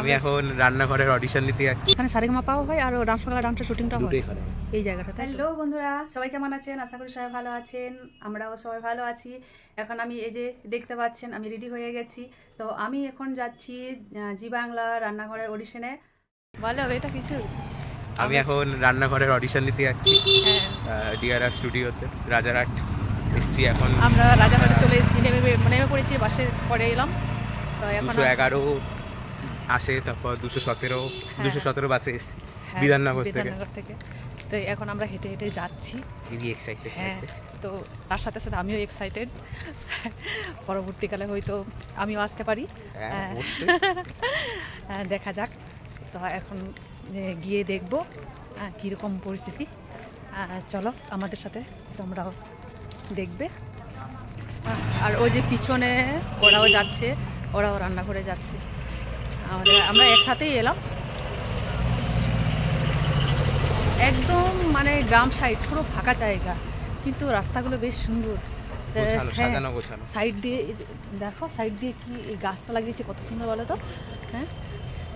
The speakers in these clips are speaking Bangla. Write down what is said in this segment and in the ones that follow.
আমি এখন রান্নাঘরের অডিশন নিতে যাচ্ছি। এখানে সারেগামা পাওয়া হয় আর ডান্স বাংলা ডান্সের শুটিংটা হয় এই জায়গাটাতে। হ্যালো বন্ধুরা, সবাই কেমন আছেন? আশা করি সবাই ভালো আছেন, আমরাও সবাই ভালো আছি। এখন আমি এই যে দেখতে পাচ্ছেন আমি রেডি হয়ে গেছি। তো আমি এখন যাচ্ছি জি বাংলা রান্নাঘরের অডিশনে। বলো এটা কিছু। আমি এখন রান্নাঘরের অডিশন নিতে যাচ্ছি ডিআরআর স্টুডিওতে, রাজারহাট এসছি। এখন আমরা রাজারহাটে চলে এসেছি, নেমে পড়েছি, বাসে পরে এলাম। তো এখন 211 আসে, তারপর 217 বাসে এসছি বিধাননগর থেকে। তো এখন আমরা হেঁটে হেঁটে যাচ্ছি। হ্যাঁ, তো তার সাথে সাথে আমিও এক্সাইটেড, পরবর্তীকালে হয়তো আমিও আসতে পারি, দেখা যাক। তো এখন গিয়ে দেখবো কীরকম পরিস্থিতি। চলো আমাদের সাথে, তোমরাও দেখবে। আর ওই যে পিছনে ওরাও যাচ্ছে, ওরাও রান্নাঘরে যাচ্ছে। আমরা একসাথেই এলাম, একদম মানে গ্রাম সাইড, পুরো ফাঁকা জায়গা, কিন্তু রাস্তাগুলো বেশ সুন্দর। সাইড দিয়ে দেখো, সাইড দিয়ে কি গাছটা লাগিয়েছে, কত সুন্দর বলো তো। হ্যাঁ,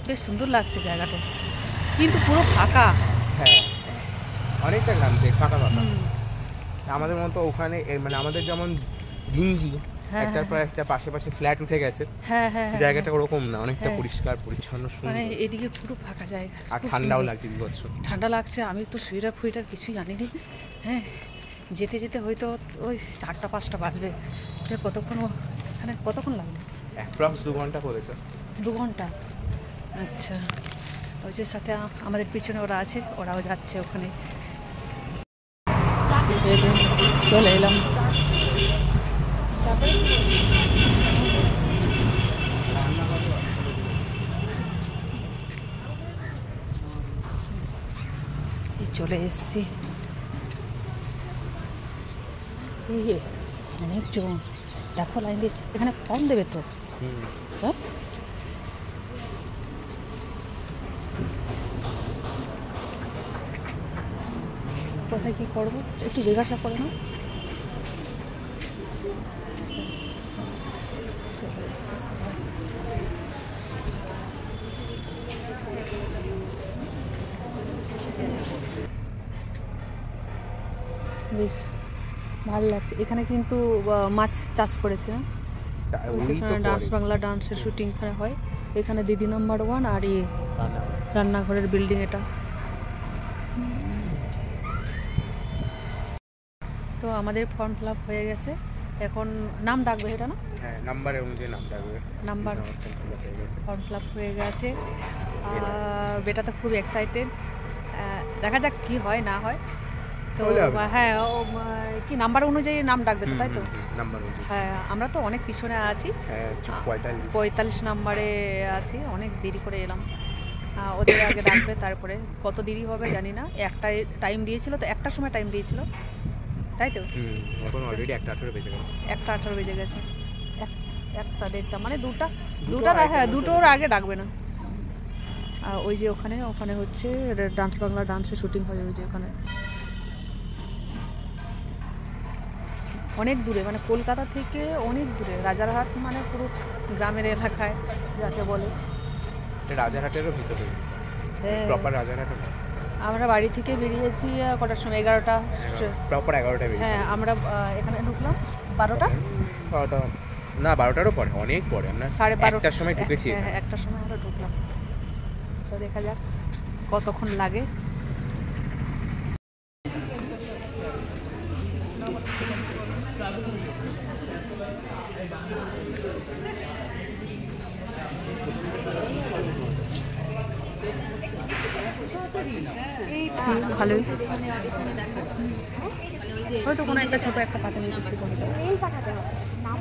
বেশ সুন্দর লাগছে জায়গাটা, কিন্তু পুরো ফাঁকা। হ্যাঁ, অনেকটা গ্রাম ফাঁকা ফাঁকা। আমাদের মতো ওখানে মানে আমাদের যেমন ঘিঞ্জি একটার পর একটা পাশে পাশে ফ্ল্যাট উঠে গেছে, জায়গাটা ওরকম না, অনেকটা পরিষ্কার পরিচ্ছন্ন সুন্দর। মানে এদিকে পুরো ফাঁকা জায়গা, আর ঠান্ডাও লাগছে, বিভৎস ঠান্ডা লাগছে। আমি তো সোয়েটার ফুয়েটার কিছুই জানিনি। হ্যাঁ, যেতে যেতে হয়তো ওই 4টা-5টা বাজবে। কতক্ষণ এখানে কতক্ষণ লাগবে? অ্যাপ্রক্স 2 ঘন্টা করেছে। 2 ঘন্টা? আচ্ছা। ওই যে সাথে আমাদের পিছনে ওরা আছে, ওরাও যাচ্ছে ওখানে। চলে এলাম। চলে এসছি। অনেকজন দেখো লাইন দিয়েছে, এখানে কম দেবে তো। হ্যাঁ, কোথায় কি করবো একটু জিজ্ঞাসা করে না। চলে এসছে সবাই। বেশ ভালো লাগছে এখানে, কিন্তু মাছ চাষ করেছে। ডান্স বাংলা ডান্সের শুটিং এখানে হয়। এখানে দিদি নাম্বার 1 আর রান্নাঘরের বিল্ডিং এটা। তো আমাদের ফর্ম ফিল আপ হয়ে গেছে, এখন নাম ডাকবে এটা না? হ্যাঁ, নাম্বারে অনুযায়ী নাম ডাকবে। নাম্বার ফর্ম ফিল আপ হয়ে গেছে। বেটা তো খুব এক্সাইটেড, দেখা যাক কি হয় না হয়। তো হ্যাঁ, কি নাম্বার অনুযায়ী নাম ডাকবে তো, তাই তো? হ্যাঁ, আমরা তো অনেক পিছনে আছি, 45 নাম্বারে আছি, অনেক দেরি করে এলাম। ওদের আগে ডাকবে, তারপরে কত দেরি হবে জানি না। একটাই টাইম দিয়েছিল, তো 1টার সময় টাইম দিয়েছিল, তাই তো? এখন অলরেডি 1:18 বেজে গেছে। 1:18 বেজে গেছে, 1টা মানে 2টা। হ্যাঁ, 2টোর আগে ডাকবে না। ওই যে ওখানে হচ্ছে ডান্স বাংলা ডান্সের শুটিং হয়, ওই যে ওখানে। অনেক দূরে, মানে কলকাতা থেকে অনেক দূরে। রাজারহাট মানে পুরো গ্রামের এলাকায় যাকে বলে। রাজারহাটেরও ভিতরে, প্রপার রাজারহাট। আমরা বাড়ি থেকে বেরিয়েছি কটার সময়? 11টা, প্রপার 11টায় বেরিয়েছি। হ্যাঁ, আমরা এখানে ঢুকলাম 12টা না, 12টারও পরে, অনেক পরে। আমরা 1টার সময় ঢুকেছি। হ্যাঁ, 1টার সময় আমরা ঢুকলাম। তো দেখা যাক কতক্ষণ লাগে। ভালোই, হয়তো কোনো একটা ছোটো একটা পাতা নিয়ে কিছু করে দেবো। মেল পাঠাতে হবে,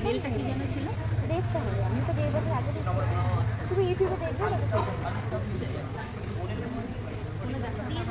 মেলটা কি যেন ছিল, দেখতে হবে। আমি তো 1.5 বছর আগে তুমি ইউটিউবে দেখবে, দিয়ে